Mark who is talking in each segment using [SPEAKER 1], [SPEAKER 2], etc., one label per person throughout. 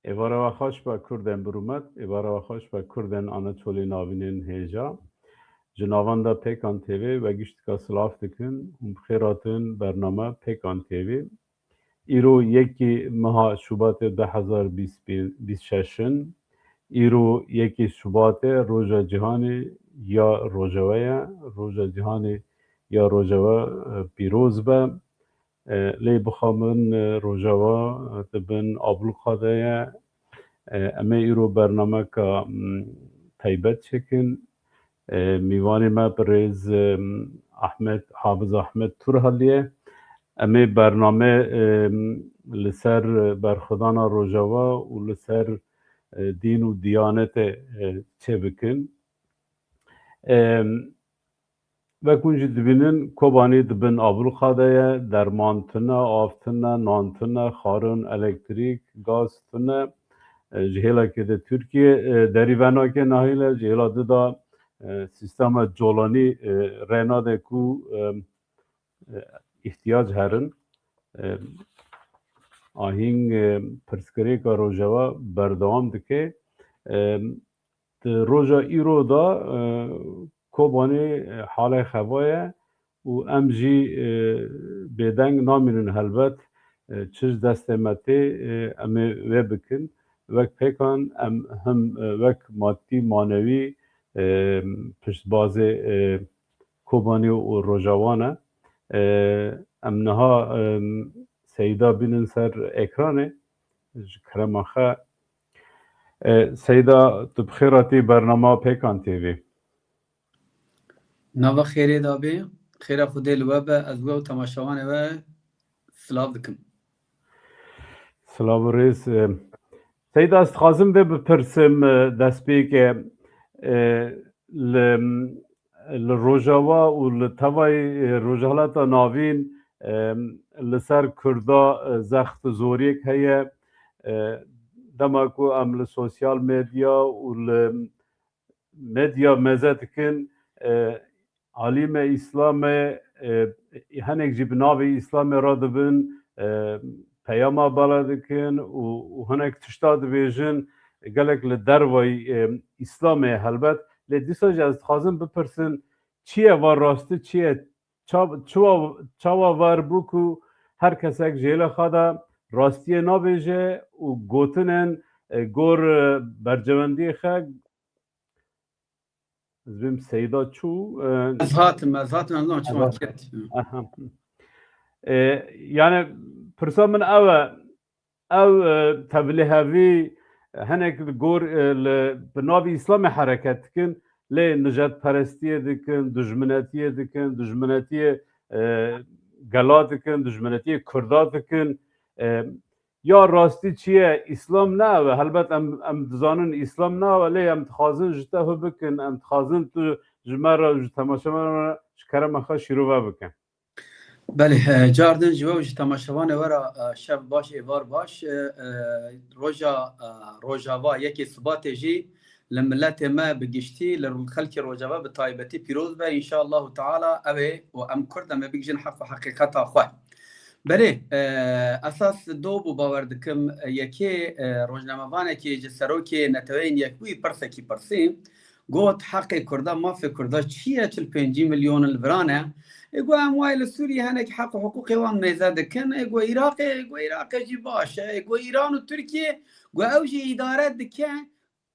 [SPEAKER 1] ایوارا و خوش با کردن برومت ایوارا و خوش با کردن آناتولی ناوینین هیجا جناوان دا پیکان تیوی و گشت که سلاف دکن هم بخیراتن برنامه پیکان تیوی ایرو یکی ماه شوبات 2026 ایرو یکی شوبات روژا جهانی یا روژوه روژا جهانی یا روژوه پیروز به لی بخامن روژوه تبن آبلو خاده اما ایرو برنامه که تایبت چکن میوانی ما بریز احمد حافظ احمد تورهلیه اما برنامه لسر برخدان روژاوا و لسر دین و دیانت چه بکن و کنج دبینن کوبانی دبن آبرو خاده درمانتنه آفتنه نانتنه خارون الکتریک گاز تنه جهلا که ده ترکیه دریوانا که نهیله جهلا ده سیستم جولانی رینا ده کو احتیاج هرن آهنگ پرسکری که روژاوا بردوام دکه روژا ایرو دا کوبانی حال خواه و ام جی بدنگ نامینن هلبت چیز دستمتی ام وی بکن وک پیکان ام هم وک مادی مانوی پشت باز کوبانی و روژاوانه ام نها سیدا بینن سر اکرانه کرم آخه سیدا تو بخیراتی برنامه پیکان تیوی
[SPEAKER 2] نوا خیره دابی خیره خودی لوابه از و تماشاوانه و سلاف دکم
[SPEAKER 1] سلام ریز سیدا است خازم ده بپرسم دست بی که لروژاوا و لطوای روژالات ناوین لسر کردا زخت زوریک هیه دما کو ام لسوسیال میدیا و لمدیا مزد کن علیم اسلام هنگ جی بناوی اسلام را دبن پیاما بالا دکن و هنگ تشتا دبیجن گلک لدروی اسلام هلبت لیدیسا جاز خازم بپرسن چیه وار راسته چیه چاوا وار بوکو هر کسک جیل خواده راستیه نابیجه و گوتنن گور برجوندی خگ زبیم سیدا چو
[SPEAKER 2] از هاتم انظام چون کرد
[SPEAKER 1] yani pırsa min ev tevlihevi hinek gor bi navî İslamê hereket dikin lê nijadperestiye dikin, dijminetiye dikin, dijminetiye gela dikin, dijminetiye Kurda dikin ya rastî çi ye İslam ne helbet em dizanin İslam ne lê em dixwazin ji te hû bikin em dixwazin tu ji me re ji temaşevan ji kerema xwe şîrove bikin
[SPEAKER 2] بله جاردن جواب تماشاوان ورا شب باش ایوار باش روژاوا یکی ثبات جی لملت ما بگشتی لخلق روژاوا به تایبتی پیروز به ان شاء الله تعالی اوه و ام کردم بگجن حق حقیقت خواه بله اساس دو بو باور دکم یکی روزنامه‌وانه که جسرو که نتوین یک بوی پرسکی پرسیم گوت حق کردا مافی کردا چیه 45 میلیون الورانه اگو اموال سوریه هنک حق حقوق وان میزد کن اگو عراق جی باشه اگو ایران و ترکیه گو اوجی اداره دکه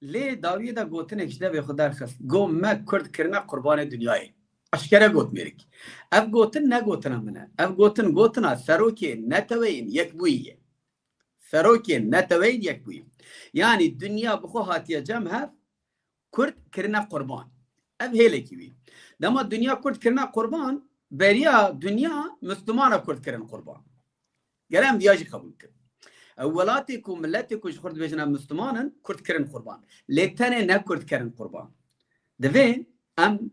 [SPEAKER 2] لی داوی دا گوتن اکشده به خدا خست گو ما کرد کرنا قربان دنیای اشکره گوت میرک اف گوتن نگوتن منه اف گوتن سروکی نتوین یک بویه سروکی نتوین یک بویه یعنی دنیا بخو هاتیه جمع کرد کرنا قربان اف هیله کی بی دما دنیا کرد کرنا قربان بریا دنیا مسلمان کرد کرن قربان گرم بیاجی قبول کرد اولاتی کو ملتی کو خرد بجنا مسلمانن کرد کرن قربان لیتنه نه کرد کرن قربان دوین ام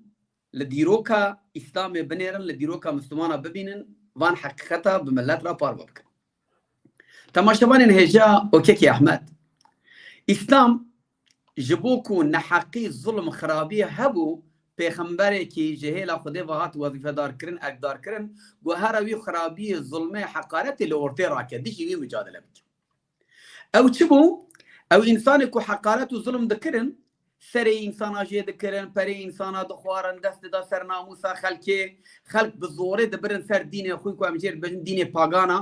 [SPEAKER 2] لدیروکا اسلام بنیرن لدیروکا مسلمان ببینن وان حقیقتا بملت را پار بکن تماشاوان هجا اوکی احمد اسلام جبوکو نحقی ظلم خرابی هبو پیغمبری که جهیل خدا وهات وظیفه دار کرن اقدار کرن گو هروی خرابی ظلم حقارت لورتی راکه دیشی وی مجادله بکن او چی بو او انسان کو حقارت و ظلم دکرن سر انسان اجی دکرن پر انسان دخوارن دست دا سر ناموسا خلق بزوره دبرن سر دین خوی کو امجر بجن دین پاگانا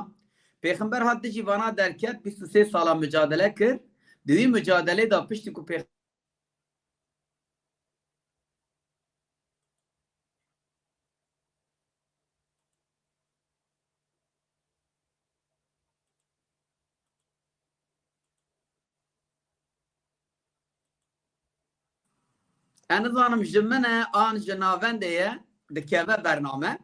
[SPEAKER 2] پیغمبر هات دجی وانا درکت 23 سال مجادله کرد دوی مجادله دا پشتی کو انا ظانم جمنا آن جناونده دکیوه برنامه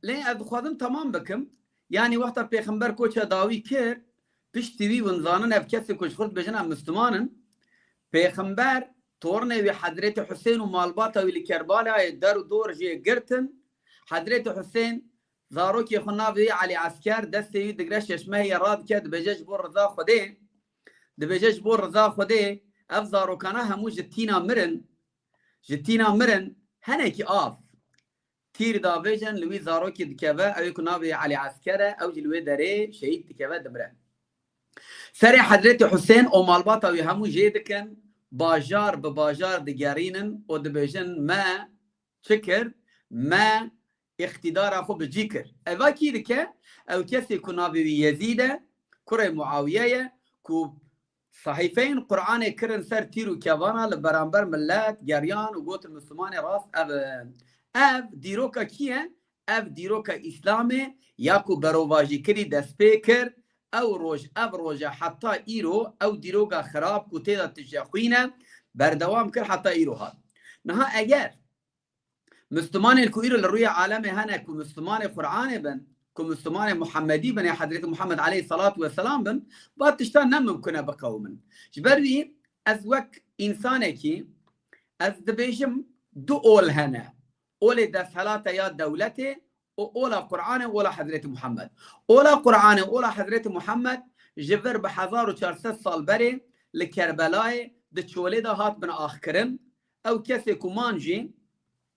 [SPEAKER 2] لین از خودم تمام بکم یعنی وقتا پیغمبر کوچه داوی کرد پشتیوی ونزانن اف کسی کش خورد بجن مسلمانن پیغمبر طورنه و حضرت حسین و مالباتا ویلی کربالا در و دور جه گرتن حضرت حسین زاروکی خنابی علی عسکر دستی دگرش چشمه راد کرد بجج بور رضا خوده دبجج بور رضا خوده اف زاروکانا همو جتینا مرن هنکی آف تیر داویجن لوی زاروکی دکوه اوی کنابی علی عسکره او جلوی داره شهید دکوه دمره سر حضرت حسین او مالباتا وی همو جیدکن باجار به باجار دگرینن و دبیجن ما چکر ما اقتدار خو بجی کر اوه کی دکه او کسی کنابی وی یزیده کره معاویه کو صحیفین قرآن کرن سر تیرو کوانا لبرانبر ملت گریان و گوت المسلمان راست اف دیروکا کیه؟ اف دیروکا اسلامه یاکو برواجی کری دست پیکر او روژه حتی ایرو او دیروکا خراب کو تیدا تجاخوینه بردوام کر حتی ایرو هاد نها اگر مسلمان کو ایرو لروی عالم هنه کو مسلمان قرآن بن کو مسلمان محمدی بن حضرت محمد علیه الصلاة والسلام بن باید تشتان نممکنه بقومن جبروی از وک انسانه کی از دبیشم دو اول هنه اول دستحلات یا دولته و اول قرآن و اول حضرت محمد اول قرآن و اول حضرت محمد جبر به 1400 سال بره لکربلای ده چوله ده هات بن آخ کرن او کسی کمانجی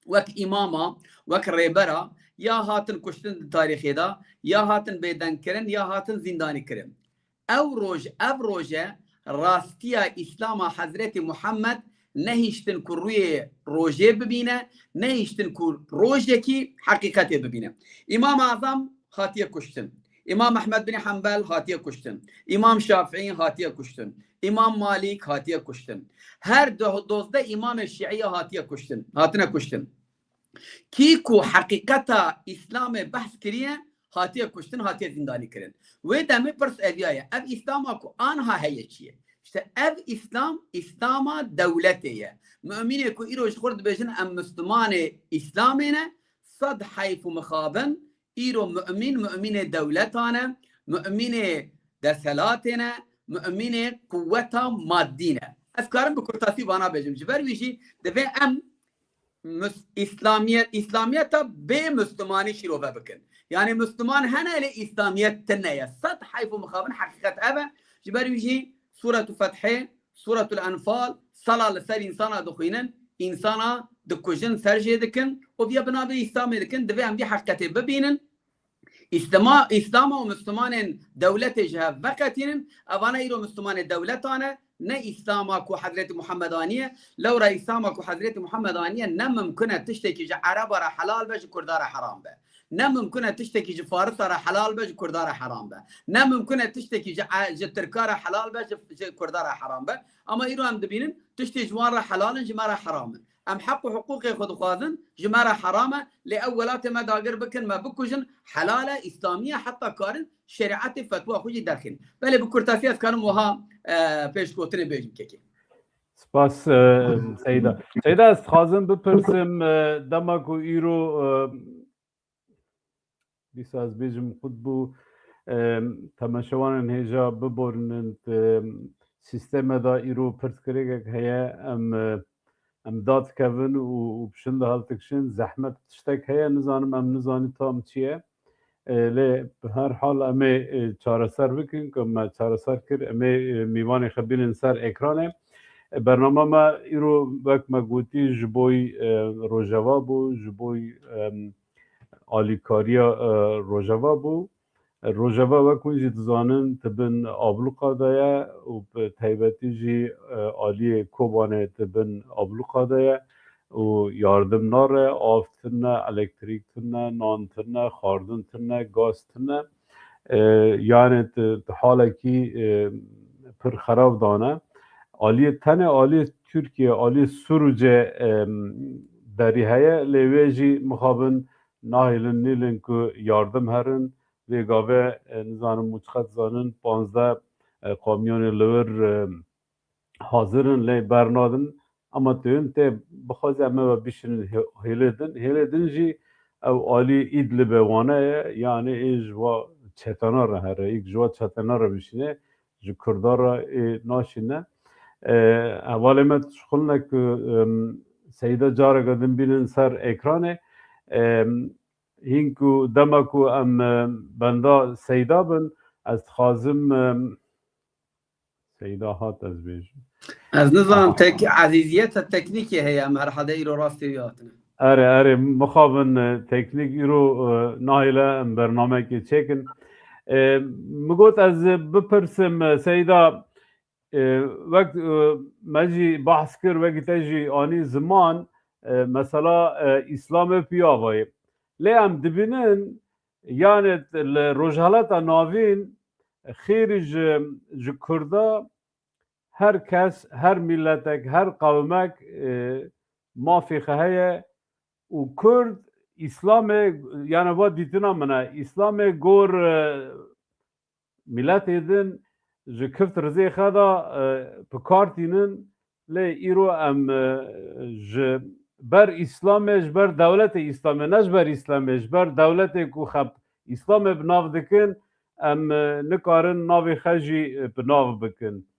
[SPEAKER 2] وک اماما وک ریبرا یا هاتن کشتن تاریخی دا یا هاتن بیدن کرن یا هاتن زندانی کرن او روژه راستیا اسلام حضرت محمد نهیشتن که روی روژه ببینه نهیشتن که روژه کی حقیقت ببینه امام اعظم خاطیه کشتن امام احمد بن حنبل خاطیه کشتن امام شافعی خاطیه کشتن امام مالک خاطیه کشتن هر 12 امام شیعی خاطیه کشتن هاتنه کشتن کی کو حقیقتا اسلام بحث کریه هاتیه کشتن هاتیه زندانی کرن و دمه پرس اویایه اف اسلام کو آنها هیه چیه işte ev İslam'a devletiye. Mümin'e ku İroş kurd bejin em Müslüman'e İslam'ine sad hayfu mekhaben İro mümin'e devletane mümin'e deselatine mümin'e kuvveta maddine. Efkarım bu kurtasi bana bejim. Ciber vişi deve em İslamiyet'a be Müslümani şirove bakın. Yani Müslüman henele İslamiyet teneye. Sad hayfu mekhaben hakikat eve. Ciber vişi سورة فتحه سورة الأنفال صلاة لسر إنسانا دخوينن إنسانا دكوجن سرجي دكن وبيا بنابي إسلامي دكن دبي هم دي حقيقته ببينن إسلام ومسلمان دولة جهة وقتين أوانا إيرو مسلمان دولتانا نا إسلاما كو حضرت محمدانية لو را إسلاما كو حضرت محمدانية نممكنة تشتكي جا عربا را حلال بج كردارا حرام به نممكنه تشتكي جا فارس را حلال بج كردارا حرام به نممكنه تشتكي جا تركارا حلال بج كردارا حرام به اما ايرو هم دبينن تشتكي جوان را حلال جمارا حرام ام حق حقوق خود خواذن جمارا حرامه لاولات ما داگر بكن ما بكوجن حلاله اسلاميه حتى كارن شريعه فتوى خوجي داخل بله بكرتاسيات كانوا وها پیش کوتنه بيجم كيكي
[SPEAKER 1] سپاس سیدا است خازم بپرسم دماغو ایرو بیس از بیجم خود بو تماشوان هجا ببرنند سیستم دا ایرو پرت کرده که هیا ام داد کون و بشند حالتکشن زحمت تشتک هیا نزانم ام نزانی تام چیه لی به هر حال امی چاره سر بکن که ما چاره سر کر امی میوان خبیلن سر اکرانه برنامه ما ایرو وقت ما گوتی جبوی روژوا بو جبوی آلیکاریا روژوا بو روجبا وکن جی دزانن تبن آبلوقا دایا و به تایبتی جی آلی کوبانه تبن آبلوقا دایا و یاردم ناره آفتنه الکتریکتنه نانتنه خاردنتنه گازتنه yani halaki pır xarab dane aliye tane aliye Türkiye aliye Suriye deri heye leveji muhabın nahilin nilin ku yardım herin ve gave nizanın muçkat zanın 15 kamyonu lever hazırın le bernadın ama tüyün te bixaz eme ve bişinin heledin jî ev ali idli bewane yani ejva çetana ra here ilk jwa çetana ra bişine ji kurdara naşine evalemet şkulnek seyda cara gadin binin ser ekranı hinku demaku em benda seyda bin ez xazim seyda hat ez bêjim
[SPEAKER 2] از نظام عزیزیت تکنیکی هیا مرحله ای رو راستی بیاتنه
[SPEAKER 1] اره مخابن تکنیک ایرو نایله برنامه که چکن مگوت از بپرسم سیدا وقت مجی بحث کر وقت تجی آنی زمان مثلا اسلام پیاوی لی هم دبینن یعنی روجهالت ناوین خیرج کرده her kes, her milletek, her kavmek mafike heye u Kurd İslam'e yani va ditina mına İslam'e gor millet edin ji kift rizê xeda pikartînin lê îro em ji ber İslamê ji ber dewletê İslamê ne ji ber İslamê ji ber dewletê ku xeb İslamê bi nav dikin em nikarin navê xwe jî bi nav bikin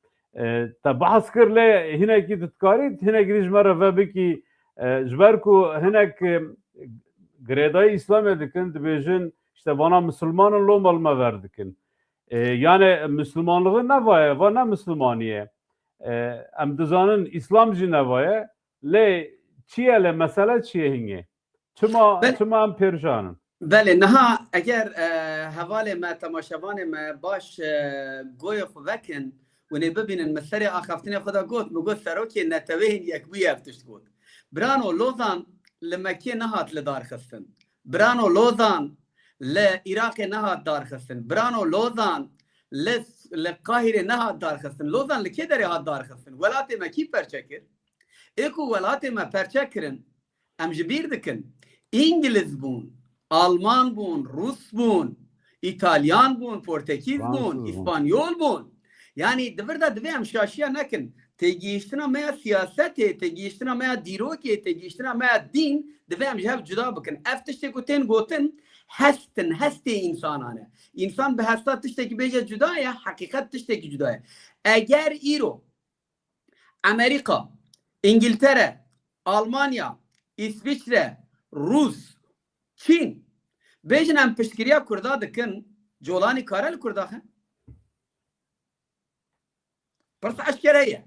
[SPEAKER 1] تا بحث کر لی هنه کی تتکاری هنه گریش مره و بکی جبر کو هنه که گریدای اسلام دکن دبیجن işte bana Müslümanın lomal mı verdikin yani Müslümanlığı ne var ve ne Müslümaniye em dizanın İslamcı ne var le çiye le mesele çiye hinge tuma em perişanın
[SPEAKER 2] بله نها اگر حواله ما تماشاوان ما باش گوی خوکن و نه ببینن مسری آخفتنی خدا گفت مگوت سروکی نتوهین یک بوی افتشت گفت برانو لوزان لمکی نهات لدار خستن برانو لوزان لعراق نهات دار خستن برانو لوزان لقاهره نهات دار خستن لوزان لکی داری هات دار خستن ولات ما کی پرچکر ایکو ولات ما پرچکرن ام جبیر دکن انگلیز بون آلمان بون روس بون ایتالیان بون پرتغیز بون اسپانیول بون yani devirde divem şaşiya nekin tegiştina me siyasete tegiştina me diroke tegiştina me din divem jev cuda bikin eftişte goten gotin heste insanane insan be hasta tişteki beje cuda ya hakikat tişteki cuda ya eğer İro Amerika İngiltere Almanya İsviçre Rus Çin bejnem pişkiriya kurda dikin jolani karel kurda برس عشكرية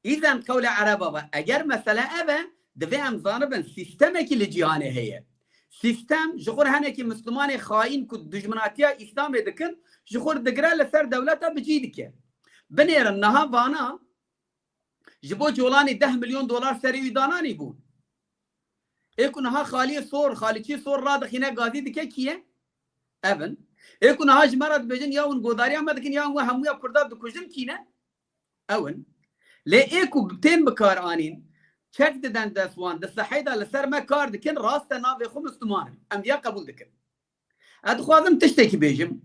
[SPEAKER 2] إذا قول عربة أجر مثلا أبا دفعم ظانبا سيستمك اللي جهانه هي سيستم جخور هناكي مسلماني خاين كد دجمناتيا إسلام دكن جخور دقرا لسر دولتها بجيدك بنير النها فانا جبو جولاني 10 مليون دولار سريوي داناني بون إيكو نها خالي صور خالي چي صور رادخ هنا قاضي دكي كيه أبن إيكو نها جمرات بجن ياون قوداريا ما دكن ياون همويا كرداب دكوجن كينا اون ليكو بتين بكار انين تشك ددن دسوان دسحيدا لسر ما كار دكن راست نافي خمس تمان ام ديا قبول دكن ادخوازم تشتكي بيجم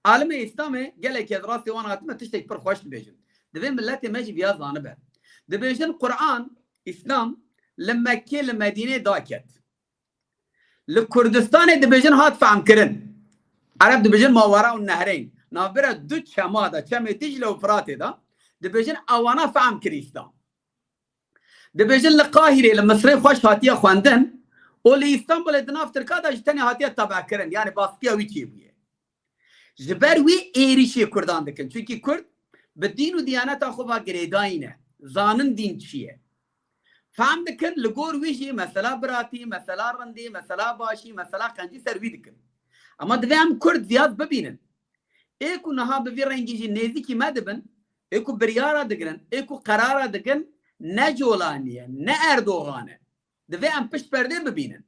[SPEAKER 2] عالم اسلامي قال لك يا راسي وانا ما تشتكي بر خوش بيجم دبي ملاتي ماجي بيا زانبه دبيجن قران اسلام لما كل مدينه داكت لكردستان دبيجن هات فهم كرن عرب دبيجن ما وراء النهرين نافبره دو شماده شم دجله وفرات ده دبيجن اوانا فهم كريستا دبيجن القاهره لما صري خوش هاتيه خواندن ولي اسطنبول دناف تركادا جتني هاتيه تبع كرن يعني باسكيا ويكي بيه جبر وي ايريشي كردان دكن çünkü Kurd بالدين وديانات اخوها جريداينه زانن دين شيه فهم دكن لغور ويجي مثلا براتي مثلا رندي مثلا باشي مثلا كانجي سروي دكن اما دفهم كرد زياد ببينن ايكو نها بفي رنجي نيزيكي ما دبن ايكو بريارة دقن ايكو قرارة دقن نجولانية نا اردوغانة دفي ام پشت پرده ببینن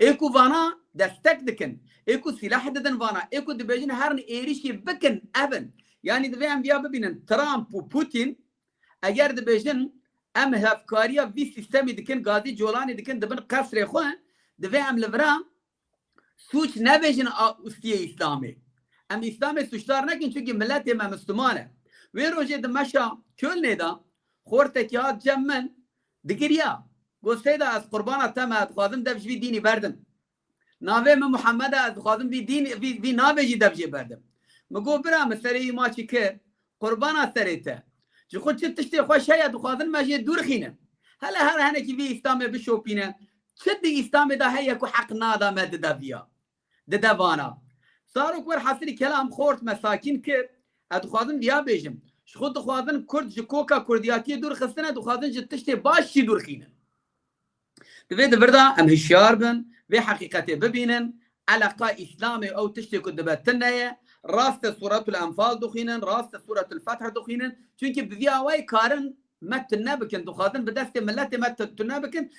[SPEAKER 2] ايكو فانا دستك دكن ايكو سلاح ددن فانا ايكو دبيجن هرن ايريشي بكن ابن يعني دفي ام بيا ببینن ترامب و بوتين اگر دبيجن ام هفكاريا في سيستمي دكن غازي جولاني دكن دبن قصر خوان دفي ام لفرا سوچ نبيجن استيه اسلامي ام اسلامي سوچدار نكن چونكي ملت ما مسلمانه وين روجه دمشا كل ندا خورتكيات جمن دقريا گوسته از قربان تم خادم دبج بی دینی بردم ناوه من محمد از خادم بی دین بی ناوه جی دبج بردم مگو برام سری ما چی که قربان سریته جو خود چه تشتی خوش هيا خادم ماجي دور خینه هلا هر کی بی اسلام بشوپینه چه دی اسلام ده هيا کو حق نادا مد دبیا ددوانا صاروا كور حاصل كلام خورت مساكين که اد خادم دیا بیجم خود خادم کرد جکوکا کردیاتی دور خستنه دو خادم تشتی باشی دور خینه دفيد بردا ام هشيار بن في حقيقته ببينن علاقة إسلامي أو تشتي كدبات تنية راست سورة الأنفال دخينن راست سورة الفتح دخينن چونك بذيا واي كارن ما تنابكن دخاطن بدست ملت ما تنابكن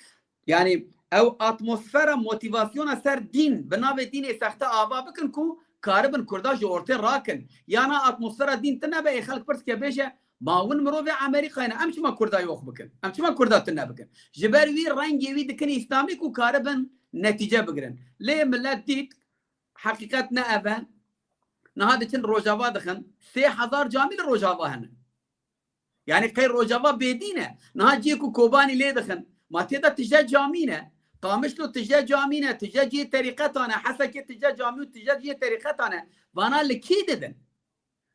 [SPEAKER 2] يعني أو أتموسفيرا موتيفاسيون سر دين بناوي دين سخته آبا بكن كو كاربن كردا جورتين راكن يعني أتموسفيرا دين تنابي خلق برس كبيشة باون مروفي امريكا انا امشي ما كردا يوخ بكن امشي ما كردا تنابكن جبروي رنجي وي دكن اسلامي كو كاربن نتيجه بقرن ليه ملات ديت حقيقتنا ابا نهاد تن روجافا دخن 3000 جامل روجافا هن يعني خير روجافا بيدينه نهاد جيكو كوباني ليه دخن ما تقدر تجا جامينه قامش له تجا جامينه تجا جي طريقتنا حسك تجا جامي تجا جي طريقتنا وانا لكيدن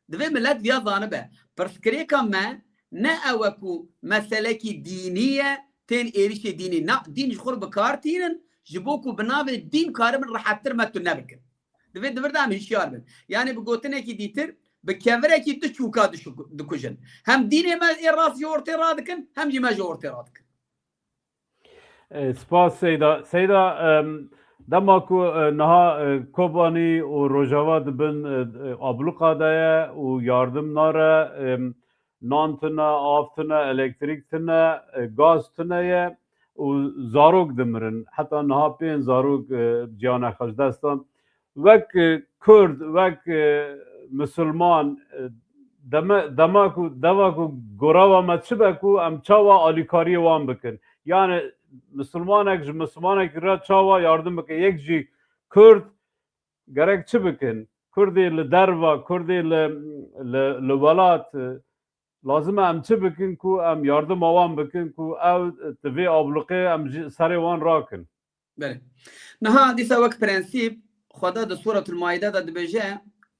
[SPEAKER 2] دفي ملات فيا ظانبه برسكريكا ما نأوكو مسلكي دينية تين إيريشي ديني نا دين جخور بكارتين جبوكو بناوي الدين كارمن راح ترمى تنابكن دفي دفردام هشيار بن يعني بقوتنا كي ديتر بكاميرا كي تشوكا دكوجن هم ديني ما إراس يورتي رادكن هم جي ما جورتي رادكن
[SPEAKER 1] سپاس سيدا دماكو نها كوباني و روجاوا دبن ابلوقا دايا و ياردم ناره نانتنا آفتنا الكتريكتنا غازتنا و زاروك دمرن حتى نها بين زاروك جيانا خجدستان وك كرد وك مسلمان دماكو غراوا ما تشبكو ام چاوا آلیکاری وان بکن يعني مسلمانك را چاوا yardım بکن یک جی کرد گرک چه بکن کردی لدروا کردی لولات لازم ام چه بکن کو ام yardım آوان بکن کو او تفي ابلقه ام سری وان راکن
[SPEAKER 2] بله نها دي سوك برنسيب خدا ده سورة المائدة ده بيجي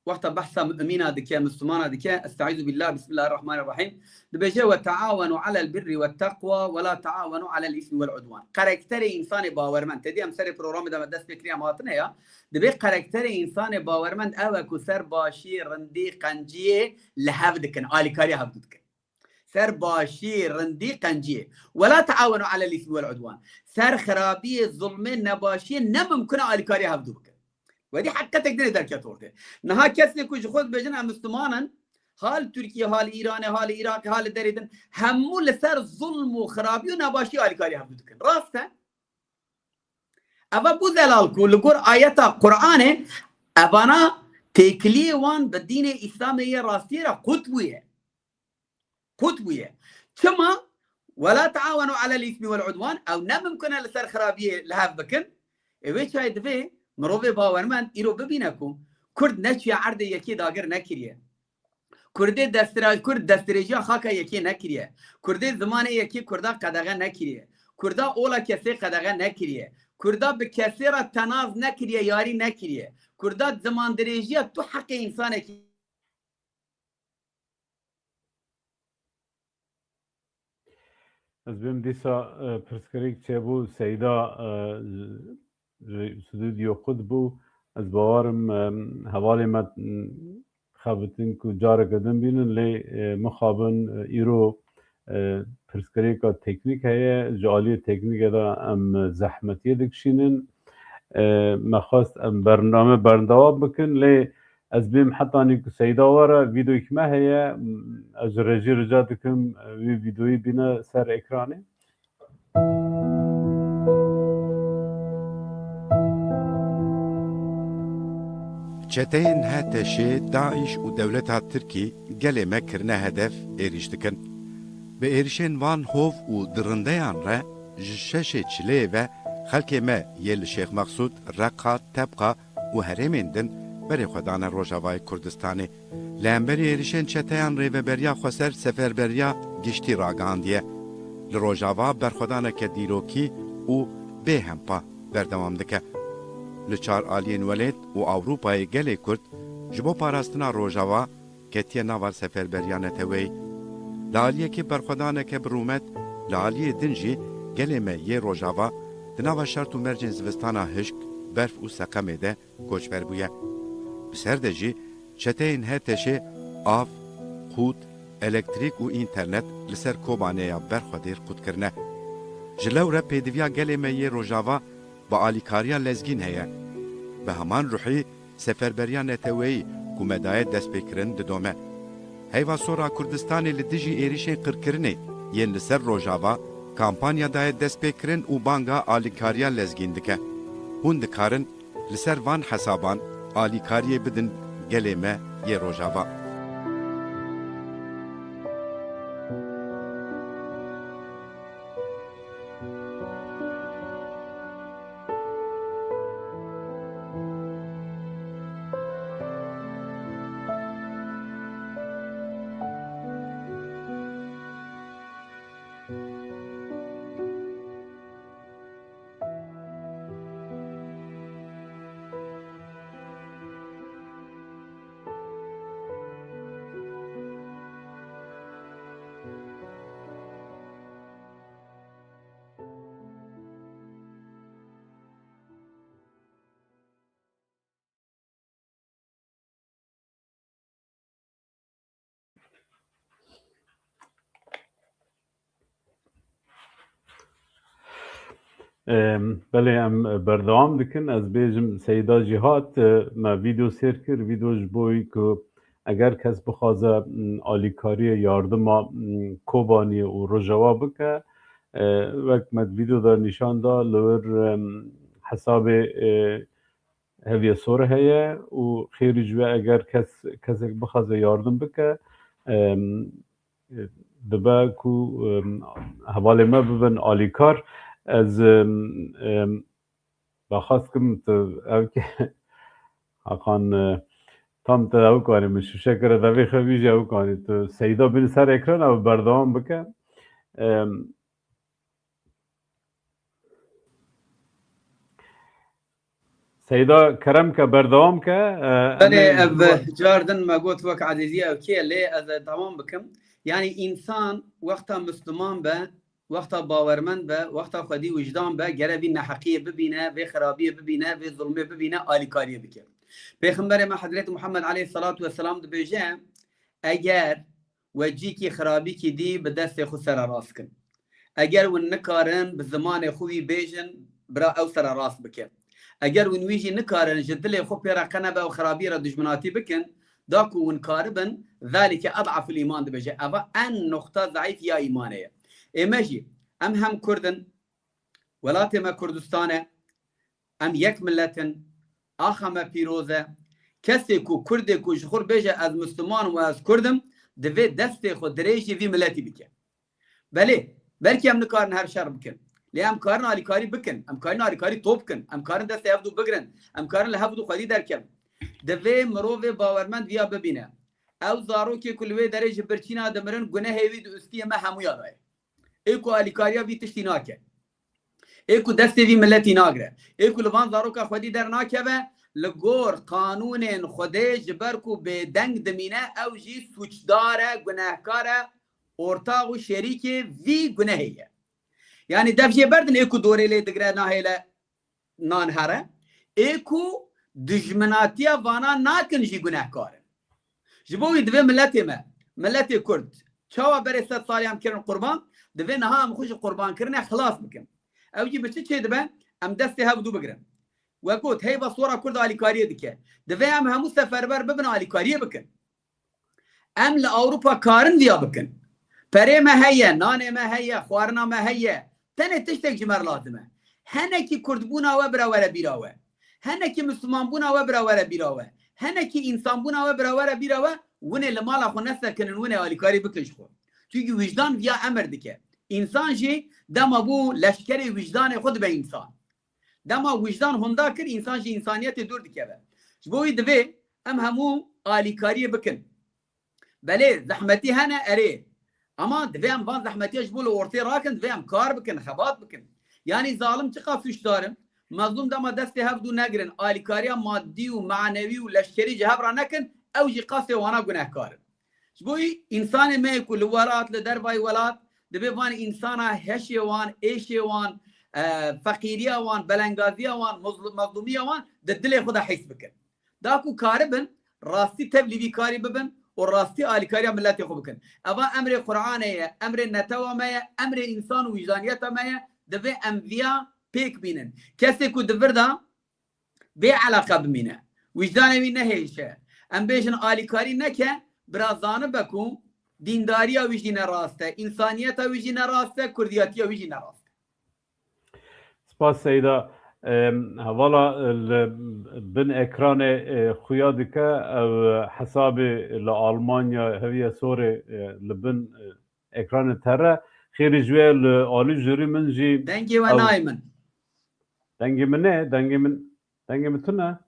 [SPEAKER 2] وقت بحثا مؤمنة دكيا مسلمانة دكيا استعيذ بالله بسم الله الرحمن الرحيم دبيجي وتعاونوا على البر والتقوى ولا تعاونوا على الإثم والعدوان كاركتري إنسان باورمند تدي أم سر بروجرام ده مدرسة فكرية مواطنة يا دبي كاركتري إنسان باورمند أو كسر باشي رندي قنجية لهفدكن آلي كاري هفدكن سر باشي رندي قنجية ولا تعاونوا على الإثم والعدوان سر خرابية ظلمين نباشي نممكن آلي كاري هفدكن ودي حقتك دني دركات ورده نها كسني كوج خود بجنا مسلمانا حال تركيا حال ايران حال العراق حال دريدن همو لسر ظلم وخرابي ونباشي آلكاري هبدكن راسته ابا بو دلال كل قر آيات قرآن ابانا تكلي وان بالدين الاسلامي راستيرا قطبويه كما ولا تعاونوا على الاثم والعدوان او نممكن لسر خرابيه لهبكن ايش هاي دفي مروفي باورمند ایرو ببینکو کرد نچی عرض یکی داگر نکریه کرد دستراجی خاکا یکی نکریه کرد زمان یکی کردا قدغه نکریه کردا اولا کسی قدغه نکریه کردا به کسی را تناز نکریه یاری نکریه کردا زمان دریجی تو حق انسان کی
[SPEAKER 1] از بیم دیسا پرسکریک چه بو سیدا استودیو خود بو از باورم حوالی ما خابتین کو جاره کدن بینن لی مخابن ایرو پرسکری کا تکنیک هیه جالی تکنیک دا ام زحمتی دکشینن مخواست ام برنامه برندواب بکن لی از بیم حتی نیک سیدا واره ویدیوی که ما هیا از رجی رجا دکم ویدیوی بینه سر اکرانه
[SPEAKER 3] چتین هاتشی داعش و دولت ترکی گله مکرنه هدف ایریش دکن. به ایریشن وان هوف و درندیان را جشش چلی و خلک ما یل شیخ مقصود رقا تبقى و هرمین دن بری خودان روژاوای کردستانی. لامبری ایریشن چتیان ری و بریا خسر سفر بریا گشتی راگاندیه. لروژاوا بر خودان که دیروکی و به همپا بردوام دکه. لچار آلین ولید و اوروپای گلی کرد جبو پاراستنا روژاوا کتیه نوار سفر بریانتوی. لالیه که برخودانه که برومت لالیه دنجی گلی ما یه روژاوا دناوا شرط و مرجن زوستانا هشک برف و سقمه ده گوش بویه. بسرده جی چتین هتشه آف، خود، الکتریک و اینترنت لسر کوبانه یا برخودیر خود کرنه. جلو را پیدویا گلی ما یه روژاوا با آلیکاریا لزگین هیا. به همان روحی سفربریان نتوی که مدایت دست بکرن ددومه. هیوا سورا کردستانی لدیجی ایریشن قرکرنه ین لسر روژاوا کامپانیا دایت دست بکرن و بانگا آلیکاریا لزگین دکه. هون دکارن لسر وان حسابان آلیکاریه بدن گلیمه یه روژاوا.
[SPEAKER 1] بله ام بردوام دکن از بیجم سیدا جهات ما ویدیو سیر کر ویدیوش بوی که اگر کس بخوازه آلیکاری یاردم کوبانی و رجوا بکه وقت مد ویدیو در نشان دا لور حساب هویه سور هیه و خیلی جوه اگر کس بخوازه یاردم بکه دبا کو حواله ما ببن آلیکار از بخواست کم او که حقان تام تا او کنی مشو شکر دوی خویجه او کنی تو سیدا بین سر اکران او بردوام بکن سیدا کرم که بردوام که
[SPEAKER 2] بله جاردن ما قلت وك عزيزي اوكي ليه از تمام بكم يعني انسان وقتا مسلمان به وقتا باورمند به وقتا خودی وجدان به گره نحقیه ببینه و خرابیه ببینه و ظلمه ببینه آلیکاریه بکه. پیغمبر ما حضرت محمد علیه الصلاة و السلام ده بیجه اگر وجی کی خرابی کی دی به دست خود سر راست کن اگر ون نکارن به زمان خوبی بیجن برا او سر راست بکن اگر ون ویجی نکارن جدل خود پیرا قنبه و خرابی را دجمناتی بکن داکو ون کاربن ذلك اضعف الايمان ده بیجه اوا ان نقطه ضعیف یا ایمانه امجی ام هم کردن ولات ما کردستانه ام یک ملتن آخم پیروزه کسی کو کرده کو شخور بیجه از مسلمان و از کردم دوی دست خود دریشی وی ملتی بکن بله بلکه ام نکارن هر شر بکن لی ام کارن آلیکاری بکن ام کارن آلیکاری توب کن ام کارن دست هفدو بگرن ام کارن لحفدو خودی درکن دوی مروه باورمند ویا ببینه او زارو که کلوی دریج برچینا دمرن گنه هیوی دو استی ما همو یادای ایکو آلیکاریا وی تشتی ناکه ایکو دست وی ملتی ناگره ایکو لوان زارو که خودی در ناکه و لگور قانون خوده جبرکو به دنگ دمینه او جی سوچداره گناهکاره ارتاق و شریک وی گناهیه یعنی دفجه بردن ایکو دوره لی دگره ناهیله نانهره ایکو دجمناتی وانا ناکن جی گناهکاره جبوی دوی ملتی ما ملتی کرد چاوا بری 100 سالی هم کرن قربان دوی نها هم خوش قربان کرنه خلاص بکن او جی بچه چه دبه ام دستی هفدو بگرن وقوت هي بصورة كرد آلیکاری دکه دوی هم همو سفربر ببن آلیکاری بکن ام لأوروبا کارن دیا بکن پره ما هيا نانه ما هيا خوارنا ما هيا تنه تشتك جمر لازمه هنكي كرد بونا وبرا ولا بيراوه هنكي مسلمان بونا وبرا ولا بيراوه هنكي انسان بونا وبرا ولا بيراوه ونه لمالا خو نسكن ونه آلیکاری بکش خو چونکه وجدان ویا امر دکه انسان جي دما بو لشکر وجدان خود به انسان دما وجدان هندا کر انسان جي انسانیت دور دکه بوی دوی ام همو آلیکاری بکن بله زحمتی هنه اره اما دویم وان زحمتیش بولو ورتی راکن دویم کار بکن خبات بکن یعنی ظالم چقدر فیش دارم مظلوم دما دستی هفدو نگرن آلیکاریا مادی و معنوی و لشکری جهب را نکن او جی قاسه وانا گناه کارن شبوی انسان میکو لولات لدربای ولات دبی وان انسانا هشی وان ایشی وان فقیری وان بلنگازی وان مظلومی وان دل خدا حس بکن داکو کاربن راستی تبلیغی کاری ببن و راستی آلیکاری ملتی خوب بکن اوا امر قرآنه امر نتوامه امر انسان وجدانیت مایه دبی انبیا پیک بینن کسی کو دبردا بی علاقه بمینه وجدانه بینه هیشه ام بیشن آلیکاری نکه برازانه بکن دینداری وجدین راسته انسانیت وجدین راسته کردیاتی وجدین راسته
[SPEAKER 1] سپاس سیدا والا بن اکران خویا دکه او حساب لآلمانیا هویه سوره لبن اکران تره خیلی جوی لآلی جوری من جی
[SPEAKER 2] دنگی و نایمن
[SPEAKER 1] دنگی منه دنگی من تونه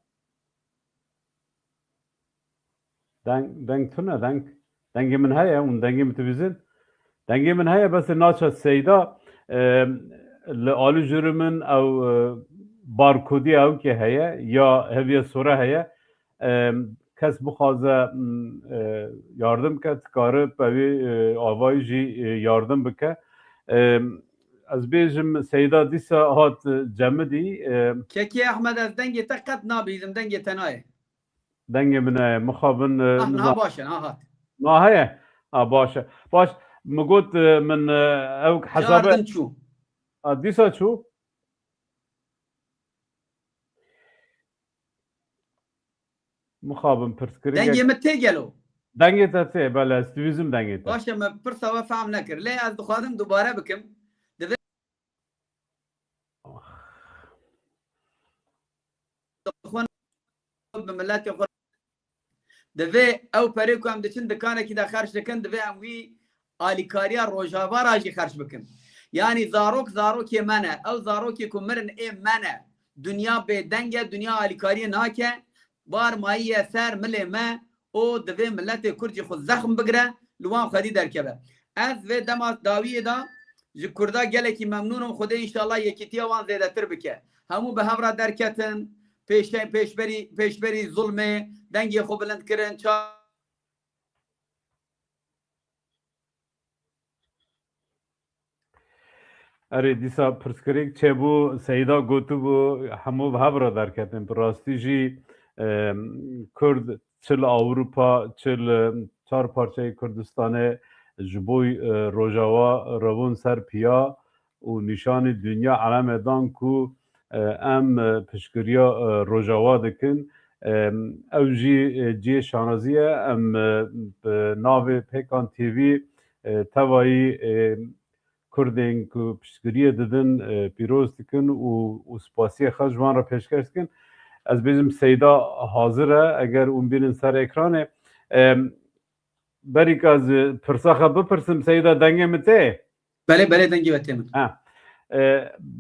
[SPEAKER 1] دنگ تونه دنگی من هیا اون دنگی متویزن دنگی من هیا بس ناچه سیدا لآلی جوری من او بارکودی او که هیا یا هویه سوره هیا کس بخوازه یاردم که تکاره بوی آوای جی یاردم بکه از بیجم سیدا دیسا هات جمدی
[SPEAKER 2] که احمد از دنگی تقت نابیزم دنگی تنایه
[SPEAKER 1] دنگی من مخابن
[SPEAKER 2] نه باشه نه هات
[SPEAKER 1] نه هیا باشه باش مگود من او حسابه
[SPEAKER 2] جاردن چو
[SPEAKER 1] دیسا چو مخابن پرسکری
[SPEAKER 2] دنگی متی گلو
[SPEAKER 1] دنگی تاته بله استویزم دنگی تا
[SPEAKER 2] باشه ما پرسا و فهم نکر لی از دخوادم دوباره بکم دخوان بملاتي خور دفي او بريكو ام دچن دكانه كده خارج دكن دفي ام وي آلیکاریا روجاوا راجي خرج بكم يعني زاروك منه او زاروك كمرن اي منه دنیا به دنگه دنیا آلیکاری ناکه بار مایی سر ملی ما او دفي ملت کرجی خود زخم بگره لوان خودی درکبه از و دما داویه دا جی کردا گله کی ممنونم خدا انشالله یکیتی وان زیده تر بکه همو به هفرا درکتن پیشبری ظلمه دنگی خوب بلند کرن
[SPEAKER 1] اره دیسا پرسکریک چه بو سیدا گوتو بو همو به هفرا درکتن براستی جی کرد چل اروپا چل چار پارچه کردستان جبوی روجاوا روون سر پیا و نشان دنیا علم دان کو ام پشکریا روجاوا دکن او جی شانازیه ام ناو پیکان تیوی توایی کردین که پشکریه دادن پیروز دکن و سپاسی خجوان را پیشکش کن از بیزم سیدا حاضره اگر اون بینن سر اکرانه بریک از پرساخه بپرسم سیدا دنگه مته
[SPEAKER 2] بله دنگی بته من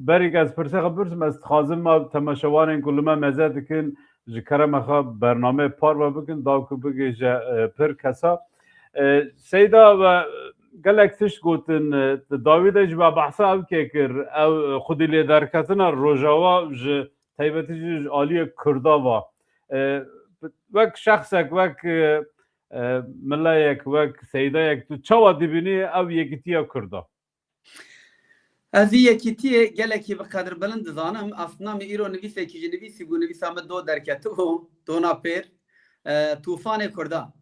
[SPEAKER 1] بریک از پرساخه بپرسم از خازم ما تماشاوان کلمه مزه دکن جکرم خواه برنامه پار و بکن داکو بگی پر کسا سیدا و گلک تشت گوتن داویده جبا بحثا او که کر او خودی لیدر کتن روژاوا تایبتی جز آلی کردا و وک شخصک وک ملایک وک سیدایک تو چوا دیبینی او یکیتیا کردا
[SPEAKER 2] از یکیتی گلکی بقدر بلند زانم اصلا می ایرو نویسه که نویسی بو نویسه همه دو درکتو دونا پیر توفان کردا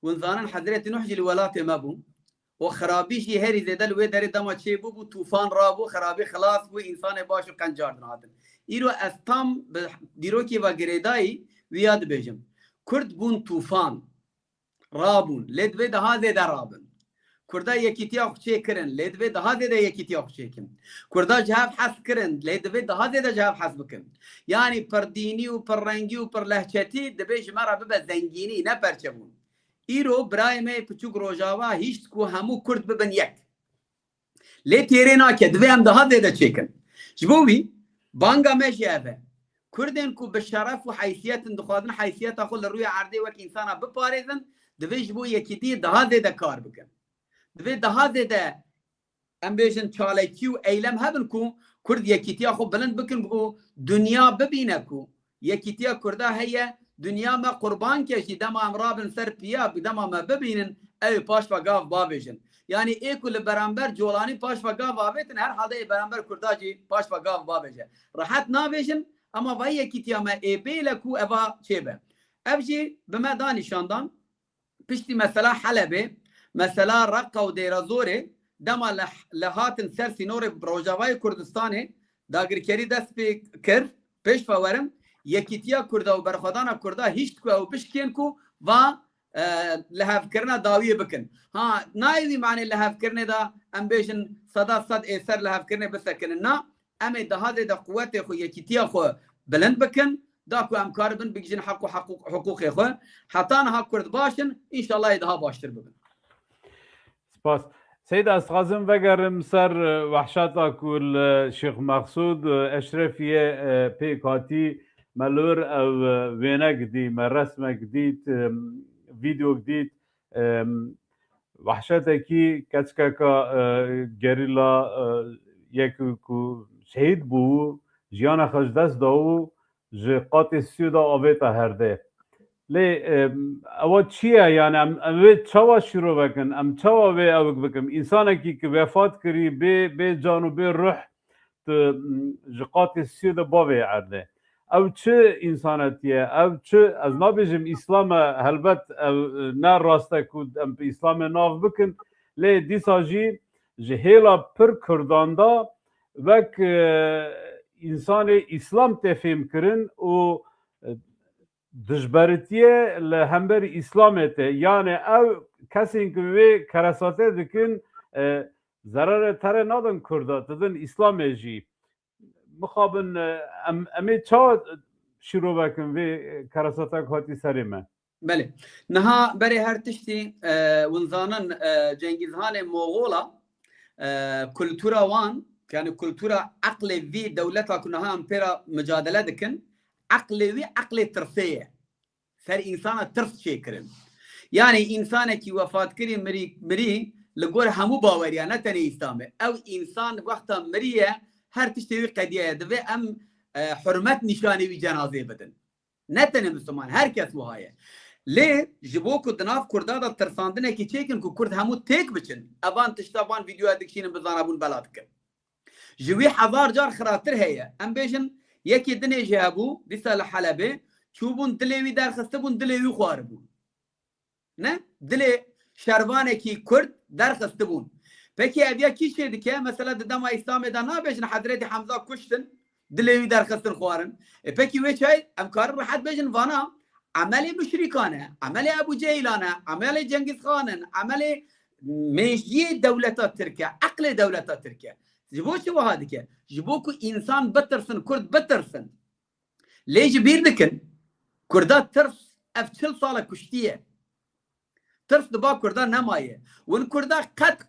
[SPEAKER 2] ونزانن حضرت نوح جل ولات ما بو وخرابيشي هري زي دل ويدري دما چه بو توفان رابو خرابي خلاص بو انسان باش قنجار هاتن ایرو استام دیروکی و گریدایی ویاد بیجم کرد بون طوفان رابون لدوی daha zede rabın Kurda yekitiya xuşe kirin lêdivê daha zêde yekitiya xuşe kirin Kurda cihav hes kirin lêdivê daha zêde cihav hes bikin yani per dînî û per rengî û per lehçetî divê ji me re bibe zengînî ne perçebûn îro birayê me piçûk rojava hîşt ku hemû Kurd bibin yek lê têrê nake divê em daha zêde çêkin ji bo wî banga me jî ev e Kurdên ku bi şeref û heysiyetin dixwazin heysiyeta xwe li rûya erdê wek însana biparêzin divê ji bo yekîtiyê daha zêde kar bikin divê daha zêde em bêjin çalekî û eylem hebin ku Kurd yekîtiya xwe bilind bikin û dunya bibîne ku yekîtiya Kurda heye dunya me qurban keşî dema em rabin ser piya dema me bibînin ew paş ve gav bavêjin yani ê ku li beramber colanî paş ve gav avêtin her halde ê beramber Kurda jî paş ve gav bavêje rahat navêjin ama vay yekîtiya me ê bêle ku eva çêbe ev jî bi me danîşandan piştî mesela Helebê mesela Raqqa û Dêrazorê dema li hatin ser sînorê Rojavayê Kurdistanê dagirkerî dest pê kir pêş fewerim yekîtiya Kurda û berxwedana Kurda hîşt ku ew bişkên ku va lihevkirina dawiyê bikin ha nayê wî manê lihevkirinê da em bêjin seda sed êser lihevkirinê bisekinin na em ê daha zêde quwetê xwe yekîtiya xwe bilind bikin da ku em karibin bigijin heq û hiqûqê xwe heta niha Kurd başin înşallah ê daha baştir bibin
[SPEAKER 1] سپاس سید از خازم وگرم سر وحشتا کل شیخ مقصود اشرفیه پیکاتی ملور او وینک دی مرسمک دیت ویدیو دیت وحشتا کی کچکا کا گریلا یک کو شهید بو جیان خجدست داو جه قاتی سیودا آویتا هرده لی اول چیه یعنی ام چوا شروع بکن ام چوا و اوک بکم انسانی که وفات کری به جان و به روح جقات سیود باوی عرده او چه انسانتیه او چه از نابجم اسلام هلبت نه راسته کود ام به اسلام ناف بکن لی دیسا جی جهیلا پر کرداندا وک انسان اسلام تفهم کرن و دجبرتیه لهمبر اسلامته یعنی او کسی که وی کراساته دکن ضرر تره نادن کرده دادن اسلامه جی مخابن امی چا شروع بکن وی کراساته کاتی سریمه
[SPEAKER 2] بله نها برای هر تشتی ونزانن جنگیزهان موغولا کلتورا وان yani kultura aklevi devleta kunaha ampera mücadele dikin aklevi akle tırsiye ser insana tırs çekirin yani insana ki vefat kiri miri لگور همو باوریه نه تنه اسلامه او انسان وقتا مریه هر تشتوی قدیه دوی ام حرمت نشانه وی جنازه بدن نه تنه مسلمان هر کس وهایه لی جبو کو دناف کردا دا ترساندنه کی چیکن کو کرد همو تیک بچن اوان تشتابان ویدیو ادکشین بزانابون بلاد کن جوی حضار جار خراتر هيا ام بيجن يكي دني جابو ديسا لحلبه چوبون دلوي در خستبون دلوي خواربون نه دل شربانه کی کرد در خستبون پکی ادیا کی شد که مثلا دما اسلام دا نه بيجن حضرت حمزه کشتن دلوي در خستن خوارن پکی وی چای ام کار راحت بيجن وانا عمل مشرکانه عمل ابو جهلانه عمل جنگیز خانن عمل مشي دولتات تركيا عقل دولتات تركيا جبو شو هذا كه جبو كو انسان بترسن كرد بترسن ليش بيردكن كردات ترس افتل صالة كشتية ترس دبا كردا نمايه وان كردا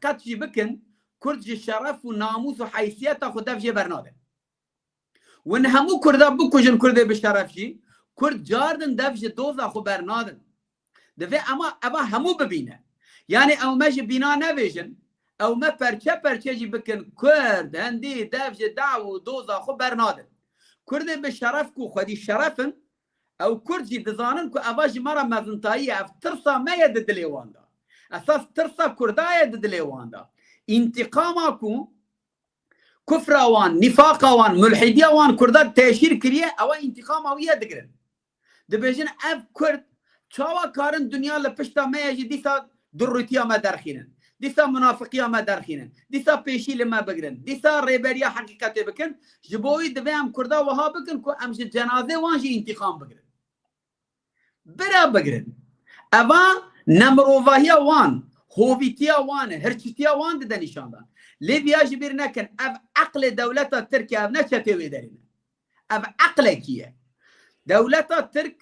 [SPEAKER 2] قد جيبكن كرد جي شرف وناموس وحيثيات خداف جي برناده وان همو كردا بكوجن كردا بشرف جي كرد جاردن داف جي دوزا خو برنادن دفع اما ابا همو ببينه يعني او ماجي بينا نفيجن او ما پرچه جی بکن کرد هندی دفج دعو دوزا خو برنادن کرد به شرف کو خودی شرفن او کرد جی دزانن کو اواج مرا مزنتایی اف ترسا ما ید دلیوان دا اساس ترسا کردا ید دلیوان دا انتقاما کو کفر وان نفاق وان ملحدی وان کردا تشیر کریه او انتقاما ویه دگرن دبیجن اف کرد چاوا کارن دنیا لپشتا ما یجی دیسا دروتیا ما درخینن دیسا منافقیا ما درخینن دیسا پیشی لما بگرن دیسا ریبریا حقیقت بکن جبوی دوام کردا وها بکن کو امش جنازه وانجی انتقام بگرن برا بگرن اوا نمروواهیا وان هوبیتیا وان هرچتیا وان ده نشاندان لیبیا جبیر نکن اف عقل دولتا ترکیه اف نچته ویدارین اف عقل کیه دولتا ترک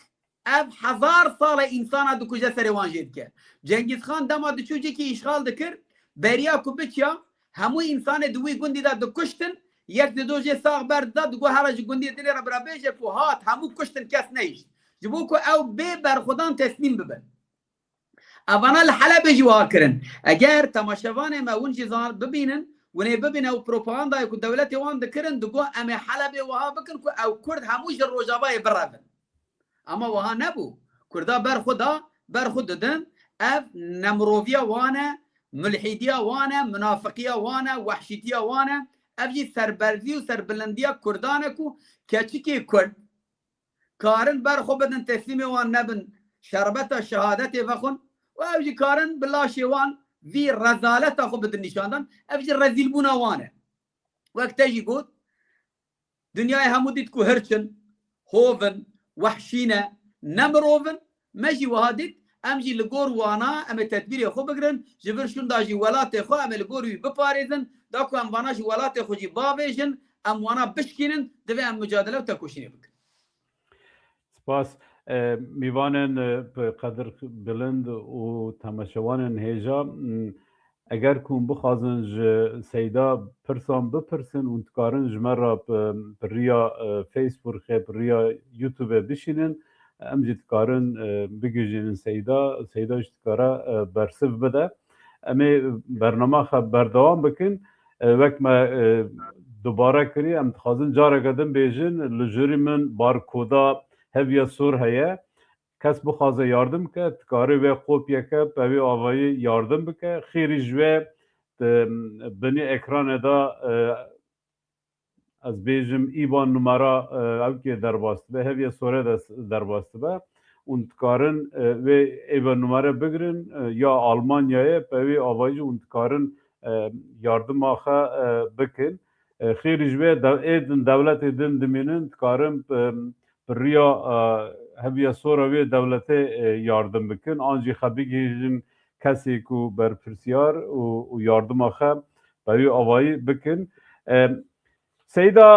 [SPEAKER 2] اف 1000 سال انسان دو کجا سر وانجید که جنگیز خان دما دو چوجی که اشغال دکر بریا کو بچیا همو انسان دوی گندی دا دو کشتن یک دو جه ساغ برد دا دو هرج گندی دلی را برا بیجه فوهات همو کشتن کس نیش جبو کو او بی بر خودان تسلیم ببن اوانا الحلب جوا کرن اگر تماشاوان ما ونجی زار ببینن ونی ببینه و پروپاگاندا کو دولت وان دکرن دگو ام حلب وها بکن کو او کرد هموش روجابای برادن اما وها نبو کردا بر خود ددن اف نمروفيا وانا ملحديا وانا منافقيا وانا وحشيتيا وانا افجي سربرزي وسربلنديا كردانكو كاتشيكي كرد كارن بر خو بدن تسليمي وان نبن شربتا شهادتي فخن وافجي كارن بالله شيوان في رزالتا خو بدن نشاندن افجي رزيل بونا وانا وقت تجي قول دنياي هموديت كو هرشن هوفن وحشينا نمروفن ماشي وهاديت امجي لگور وانا ام تدبير خو بگرن جبر شون داجي ولات خو ام لگور بپاريزن داكو ام وانا جي ولات خو جي بابيجن ام وانا بشكينن دبي ام مجادله وتكوشيني بك
[SPEAKER 1] سپاس میوانن به قدر بلند و تماشاوانن هیجا اگر کون بخوازن سیدا پرسان بپرسن و تکارن جمرا بریا فیسبوک بریا یوتیوب بشینن امجی تکارن بگیجین سیدا اشتکارا برسف بده امی برنامه خب بردوام بکن وقت ما دوباره کری ام تخوازن جاره قدم بیجن لجوری من بارکودا هویا سور هیا کس بخوازه یاردم که تکاری و قوپیه که به آوایی یاردم بکه خیری جوه بنی اکران دا از بیجم ایبان نمارا او که درباست به هویا سوره درباست به اون تکارن و ایبان نماره بگرن یا آلمانیای به آوایی اون تکارن یاردم آخه بکن خیری جوه دولت دن دمینن تکارن بریا هویا سوروی دولت یاردم بکن آنجی خبیگیجن کسی کو بر پرسیار و یاردم آخه برای آوایی بکن سیدا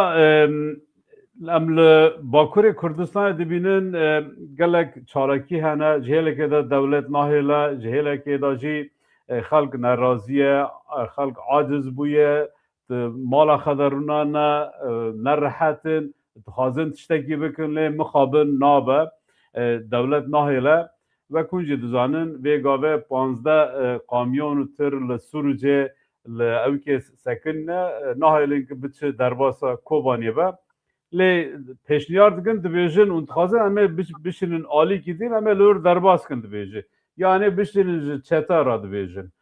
[SPEAKER 1] امل باکور کردستان دبینن گلک چارکی هنه جهل که دا دولت ناهیلا جهل که دا جی خلق نرازیه خلق عاجز بویه مالا خدرونا نرحتن خازن تشتکی بکن لی مخابن نابه دولت ناهیله و کنجی دزانن ویگاوه 15 قامیون تر لسوروجه لأوکی سکن ناهیلین که بچه درباسا کوبانیه با لی پیشنیار دکن دبیجن اون تخازن همه بشینن آلی کدین همه لور درباس کن دبیجه یعنی بشینن چتا را دبیجن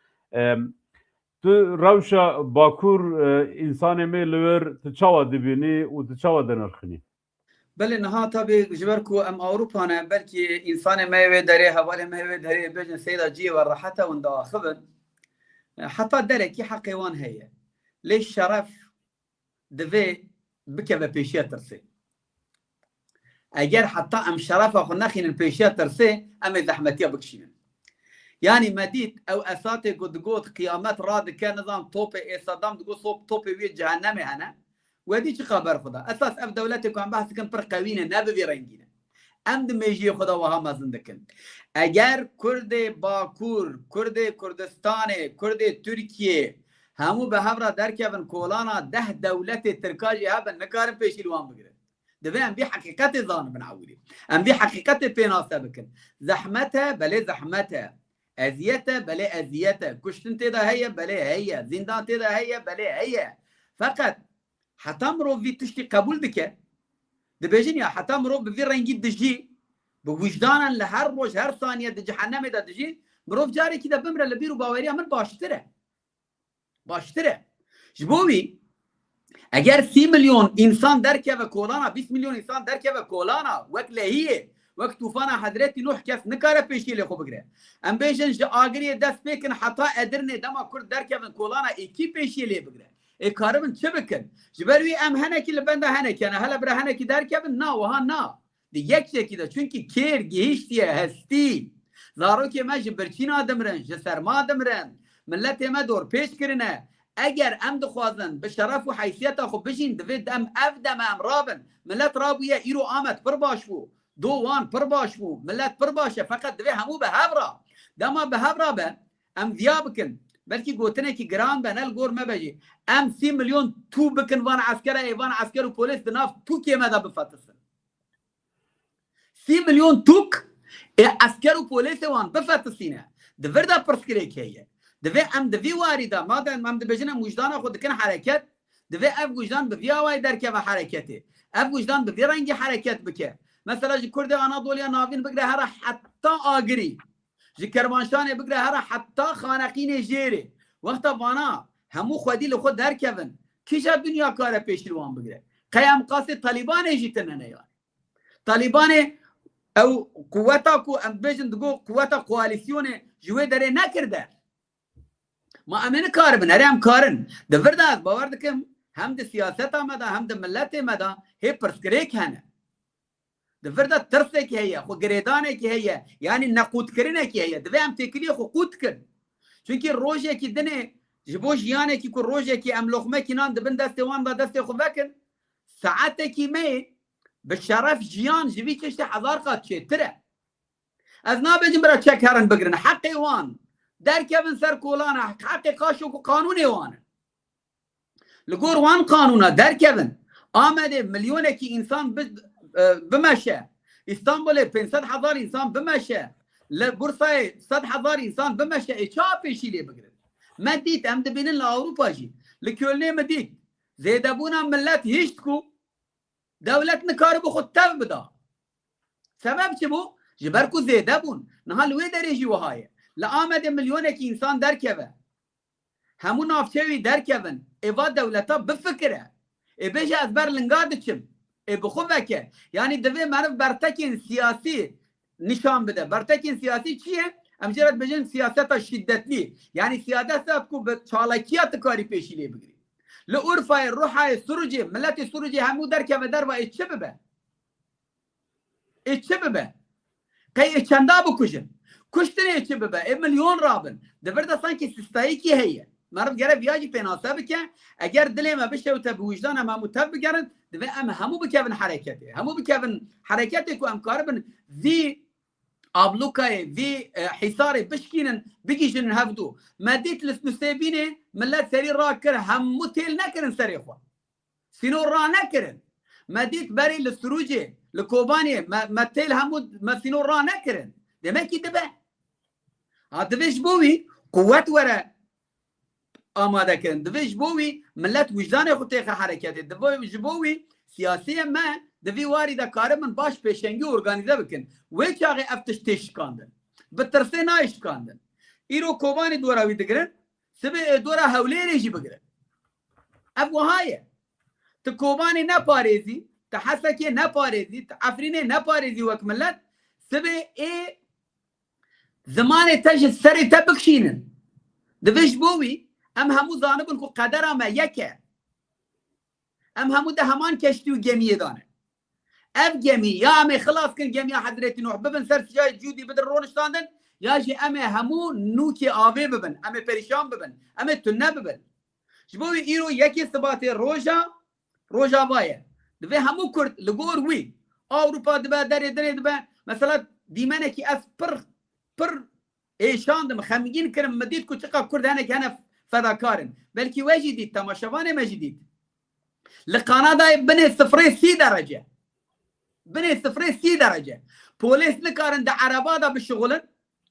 [SPEAKER 1] تو روشا باکور انسان می لور تچاوا دبینی و تچاوا دنرخنی
[SPEAKER 2] بله نها تابي جبركو ام اوروبا انا بلكي انسان ما يدري حوالي ما يدري بجن سيدا جي والراحته وندا خبن حتى دركي حقيوان هي ليش شرف دفي بكبه بيشيه ترسي اگر حتى ام شرف اخو نخين البيشيه ترسي ام زحمتيه بكشين يعني مديت او اساتي قد قيامات راد كان نظام توبي صدام تقول صوب توبي وي جهنمي انا ودي شي خبر خدا اساس اب دولتك عم بحث كم فرقوينه نبي رنگينه ام دميجي خدا وها مازندكن اگر كرد باكور كرد كردستان كرد تركيا همو به هبره دركبن كولانا 10 دولت تركاجي هبن نكارن بيشيلوان بگيره دبي ام بي حقيقت ظان بنعولي ام بي حقيقت بيناسه بكن زحمتها بلا زحمتها اذيتها بلا اذيتها كشتن تدا هي بلا هي زندان تدا هي بلا هي فقط حتمرو في تشتي قبول دكه دبيجين يا حتمرو بفي رنجي دجي بوجدانا لهر روج هر ثانيه د جهنم دا دجي مروف جاري كده بمره لبيرو باوري من باشتره جبوي اگر 30 مليون انسان دركه و كولانا 20 مليون انسان دركه و كولانا وكله هي وقت طوفان حضرت نوح کس نکاره پیشی لی خوب بگیره ام بیشن ج آگری دست بکن حتی ادرنه دما کرد درکبن کولانا اکی پیشی لی بگیره ای کاربن چه بکن جبروی ام هنکی لبنده هنکی انا هلا بره هنکی درکبن نا وها نا دی یک شکی ده چونکی کیر گیشتیه هستی زارو که ما جبرچین آدمرن جسرما آدمرن ملت ما دور پیش کرنه اگر ام دخوازن به شرف و حیثیت خو بشین دوید ام افدم ام رابن ملت رابویه ایرو آمد پر باش بو دوان پر باش بو ملت پر باشه فقط دوی همو به هبرا دما به هبرا به ام ذیا بکن بلکی گوتنه کی گران به نل گور مبجی ام 30 میلیون تو بکن وان عسکره ایوان عسکر و پولیس دناف تو کی مدا بفتسن 30 میلیون توک عسكر وبوليس وان بفتسينه دفردا برسكريك هي دفي ام دفي وارده ما ام دبجنا وجدان خود كن حركات دفي اف وجدان بفيا واي دركه حركتي اف وجدان بفي رنگي حركات بك مثلا كرد اناضوليا نافين بقرا هرا حتى اغري كرمانشان بقرا هرا حتى خانقين جيري وقت وانا همو خودي لخود دركبن كيش الدنيا كاره بيشلوان بقرا قيام قاصد طالبان يجتن انا يعني طالبان او قوتاكو ام بيجن دقو قوتا كواليسيون جوي داري نكرده ما امن كاربن اريم كارن دفرداد باوردكم هم د سياستا مدا هم د ملت مدا هي برسكريك هنا دفرداد ترسك هي خو گريدانك هي يعني نقود كرنك هي دفهم تكلي خو قود كن چونكي روجه كي دنه جبوش يعني كي كو روجه كي ام لقمه كي نان دبن دست وان با دست خو فكن ساعتك مي بالشرف جيان جبي كشت حضار قات ترى از نابجم برا تشك هرن بقرن حقي وان در كيفن سر كولانا حقي قاشو قانوني وان لقور وان قانونا در كيفن آمده مليونكي انسان بمشى اسطنبول 500,000 انسان بمشى لبورصة 100,000 انسان بمشى ايشا شي لي بقرن ما ديت ام دبينن لاوروبا جي لكولني ما ديت زيدبونا ملات هيشتكو دولتنا كاربو خود تف بدا سبب چه بو؟ جبركو زيده بون نهال وي دريجي وهاي لآمد مليونك انسان دركبه همو نافچوي دركبن ايوا دولتا بفكره اي بيجي از برلنگاد چم اي بخوفكه يعني دوي معرف برتكين سياسي نشان بده برتكين سياسي چيه؟ امجرد بجن سياستا شدتلي يعني سيادتا بكو بچالكيات كاري پیشي لي بگري لأورفاي روحاي سروجي ملتي سروجي همو دركبه در و اتشببه اتشببه قي اتشندا بكوشن كشتني اتشببه اي مليون رابن دفردا سانكي سيستايكي هي مرض جرب ياجي بيناسا بك اگر دلي ما بشه وتبوجدان ما متب بگرن دفع ام همو بكفن حركتي همو بكفن حركتي كو ام كاربن ذي ابلوكاي ذي حصاري بشكينن بيجيشن هفدو ماديت لسنسيبيني ملات سري راكر همو تيل نكرن سري خوا سينو را نكرن ماديت بري للسروجي لكوباني ما تيل همو ما سينو را نكرن دمكي دبا هادفيش بوي قوات ورا آماده كرن دفيش بوي ملات وجدان خطيخ حركاتي دفيش بوي سياسيا ما دفي وارده كارمن باش بيشنگي اورغانيزه بكن ويش اغي افتش تشكاندن بترسي نايشكاندن ايرو كوباني دورا ويدگرن سبي دورا هوليري جي بگرن ابو هاي تكوباني نپاريزي تحسكي نپاريزي تعفريني نپاريزي وكملت سبي اي زمان تج سري تبكشينن دفيش بوي ام همو زانبن كو قدر ما يكه ام همو ده همان كشتي وجميع دانه اف جميع يا امي خلاص كن جميع حضرتي نوح ببن سر جاي جودي بدر رونشتاندن يا جي امي همو نوكي آوي ببن امي پريشان ببن امي تنه ببن جبوي ايرو يكي ثباتي روجا بايه دفي همو كرد لغور وي اوروبا دبا داري دبا مثلا ديمانكي اس پر ايشاندم خمگين كرم مديد كو تقا كرد هنك هنا فداكارن بلكي واجي ديد تماشواني ما جديد لقنادا بني 0.3 درجه بني 0.3 درجه بوليس نكارن دا عربادا بالشغلن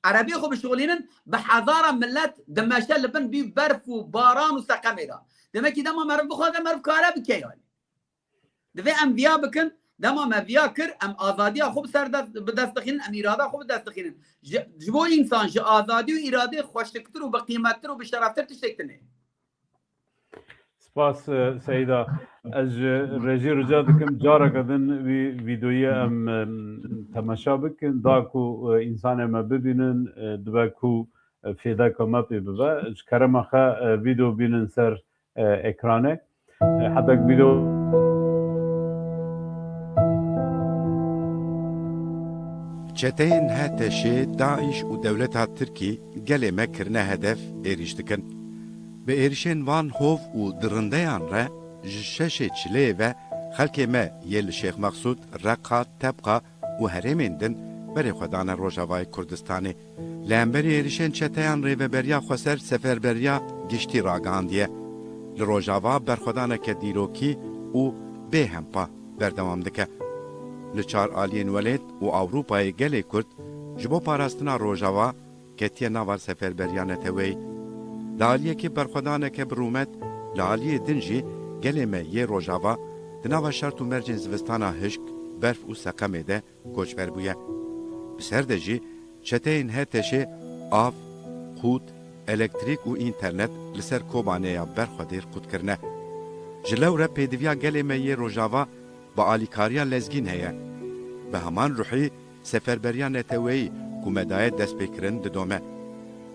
[SPEAKER 2] عربي خو بالشغلين بحضاره ملات دماشا لبن بي برف وباران وسقميدا دمكي دما مرف بخوغا مرف كارا بكيالي دفي ام فيا بكن دما ما فيا كر ام ازادي خو بسر بدستخين ام اراده خو بدستخين جبو انسان ج ازادي واراده خوشتكتر وبقيمتر وبشرفتر تشتكتني
[SPEAKER 1] سپاس سیدا از رژی رجا دکم جارا کدن ویدیوی تماشا بکن دا کو انسان ما ببینن دو کو فیدا کما پی ببا اش کرم خا ویدیو بینن سر اکرانه حتی ویدیو
[SPEAKER 3] چتین هاتشی داعش و دولت ترکی گله مکرنه هدف ایریش دکن. به ایریشن وان هوف و درندیان را جشش چلی و خلک ما یل شیخ مقصود رقا تبقا و هرمندن بری خدان روجاوای کردستانی. لامبری ایریشن چتیان ری و بریا خسر سفر بریا گشتی راگاندیه. لروجاوا برخدان که دیروکی و به همپا بردوام دکه. لچار آلین ولید و اوروپای گلی کرد جبو پاراستنا روجاوا کتیه نوار سفر بریانه توی. لالیه که برخدانه که برومت لالیه دنجی گلی ما یه روجاوا دناوا شرط و مرجن زوستانا هشک برف و سقمه ده کوچ بویه. بسرده جی چتین هتشه آف، خود، الکتریک و اینترنت لسر کوبانه یا برخدیر خود کرنه. جلو را پیدویا گلی ما یه روجاوا با آلیکاریا لزگین هیا. به همان روحی سفربریان نتوی که مدایت دست بکرن ددومه.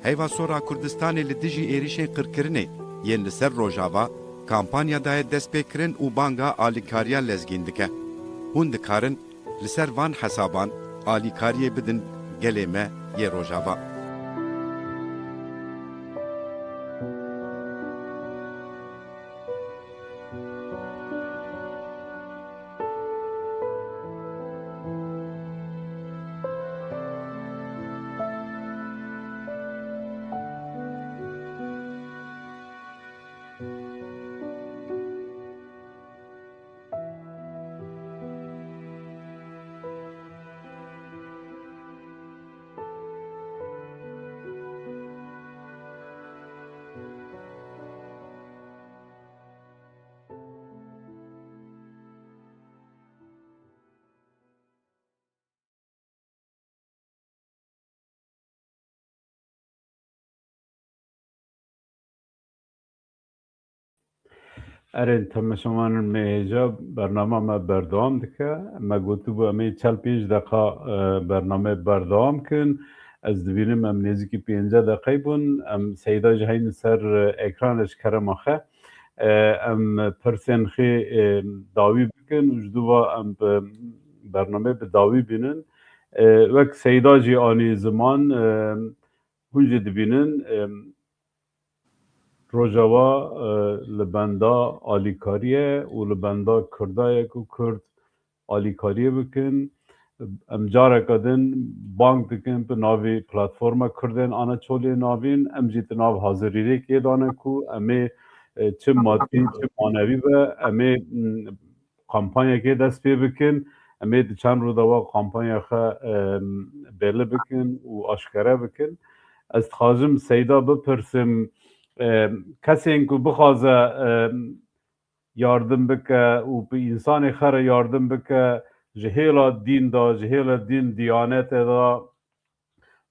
[SPEAKER 3] هیوا سورا کردستانی لدیجی ایریشن قرکرنه ین لسر روجاوا کامپانیا دایت دست بکرن و بانگا آلیکاریا لزگین دکه. هون دکارن لسر وان حسابان آلیکاریه بدن گلیمه یه روجاوا.
[SPEAKER 1] ارین تماشامان میجا برنامه ما بردام دکه ما گوتو با می 45 دقیقه برنامه بردام کن از دوینم ام نزدیکی 15 دقیقه بون ام سیدا جهین سر اکرانش کرم آخه ام پرسن خی داوی بکن وجدو با ام برنامه به داوی بینن وقت سیدا جی آنی زمان هنجی دبینن روجاوا لبندا آلیکاریه و لبندا کردایه که کرد آلیکاریه بکن ام جاره کدن بانک دکن به ناوی پلاتفورم کردن آنها چولی ناوین ام جیت ناو حاضری که دانه کو امی چه مادی چه مانوی به امی کامپانیا که دست پی بکن امی چند رو دوا کامپانیا خوا بله بکن و آشکره بکن از خواجم سیدا بپرسم کسی که بخوازه یاردم بکه و به انسان خره یاردم بکه جهیلا دین دا جهیلا دین دیانت دا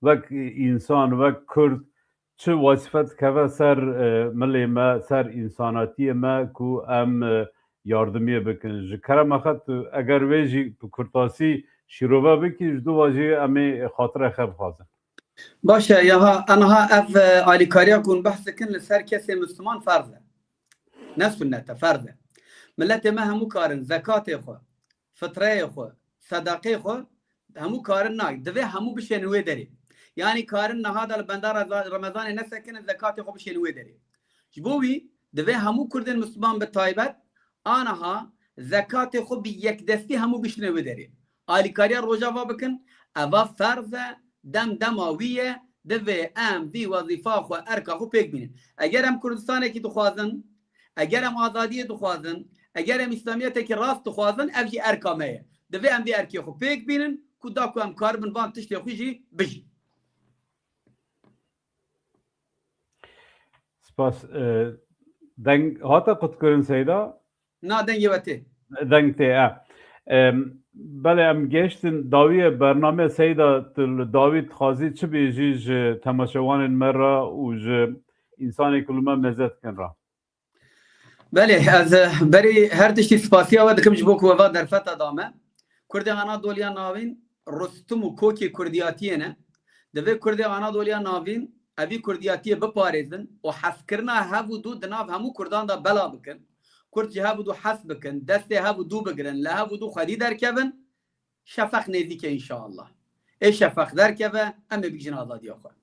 [SPEAKER 1] وک انسان وک کرد چه وصفت که سر ملی ما سر انساناتی ما که ام یاردمیه بکن جکرم اخد اگر ویجی کرتاسی شیروبه بکی جدو واجی امی خاطر خب خوازم
[SPEAKER 2] باشه یا انا اف آلیکاریا کن بحث کن لسر کسی مسلمان فرضه نه سنته فرضه ملت ما همو کارن زکات خو فطره خو صدقه خو همو کارن ناک دوی همو بشنوه داری یعنی کارن نهاد البندار رمضان نسکن زکات خو بشنوه داری جبوی دوی همو کردن مسلمان به تایبت آنها زکات خو بی یک دستی همو بشنوه داری آلیکاریا روجاوا بکن اوا فرضه دم دماویه دوی ام وی وظیفه خو ارکا خو پیک بینن اگر هم کردستانه کی دخوازن اگر هم آزادی دخوازن اگر هم اسلامیت کی راست دخوازن اوجی ارکامه دوی ام وی ارکی خو پیک بینن کدا کو ام کار بن وان تشتی خوجی بجی
[SPEAKER 1] سپاس دنگ هاتا قد کرن سیدا
[SPEAKER 2] نا دنگ یوته
[SPEAKER 1] دنگ ته بله ام گشتن داوی برنامه سیدا داوید خازی چه بیجیج تماشاوان مرا و انسانی کلمه مزد کن را
[SPEAKER 2] بله از بری هر تشتی سپاسی و دکم جبو کو و در فتا دامه کرد آنادولیا ناوین رستم و کوکی کردیاتیه نه دوی کرد آنادولیا ناوین اوی کردیاتیه بپارزن و حس کرنا هفو دو دناف همو کردان دا بلا بکن کرد جه هفو دو حس بکن دست هفو دو بگرن لهفو دو خدی در کبن شفق نزدیک انشاءالله ای شفق در کبه اما بیجن آزادی آخواه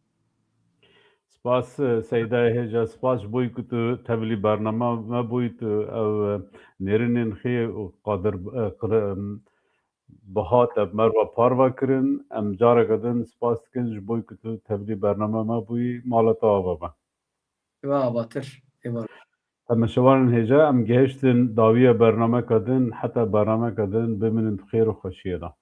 [SPEAKER 1] سپاس سیده هجا سپاس بوی که تو تبلی برنامه ما بوی تو او نرینین خی و قادر بهات مروا پاروا کرن ام جاره کدن سپاس کنج بوی که تو تبلی برنامه ما بوی مالتا آبا ما
[SPEAKER 2] ایوه باتر ایوه
[SPEAKER 1] اما شوارن هجا ام گهشتن داویه برنامه کدن حتی برنامه کدن بمینن خیر و خوشیه دا